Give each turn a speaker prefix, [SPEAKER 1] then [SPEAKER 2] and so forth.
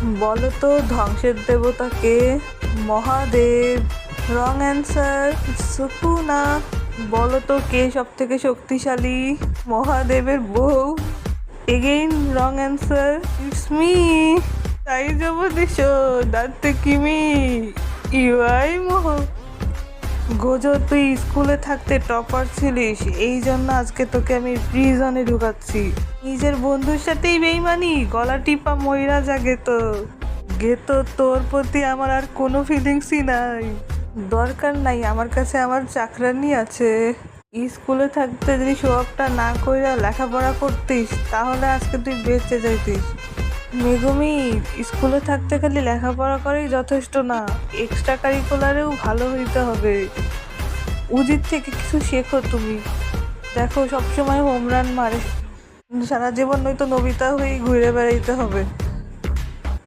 [SPEAKER 1] বলো তো ধ্বংসের দেবতা কে? মহাদেব। Wrong answer. সুকুনা। বলো তো কে সব থেকে শক্তিশালী? মহাদেবের বউ। Again wrong answer. It's me. তাই যাব দেশ দাঁতে কিমি ইউআই মোহ। গোজো, তুই স্কুলে থাকতে টপার ছিলিস, এই জন্য আজকে তোকে আমি প্রিজনে ঢুকাচ্ছি। নিজের বন্ধুর সাথেই বেইমানি, গলা টিপা ময়রা যা গেতো। গেতো, তোর প্রতি আমার আর কোনো ফিলিংসই নাই। দরকার নাই, আমার কাছে আমার চাকরানি আছে। স্কুলে থাকতে যদি শো-অফটা না কইরা লেখাপড়া করতিস তাহলে আজকে তুই বেঁচে যাইতিস। মেগুমি, স্কুলে থাকতে খালি লেখাপড়া করেই যথেষ্ট না, এক্সট্রা কারিকুলারেও ভালো হইতে হবে। উজির থেকে কিছু শেখো তুমি। দেখো সবসময় হোম রান মারে, সারা জীবন নয়তো নবিতা হয়েই ঘুরে বেড়াইতে হবে।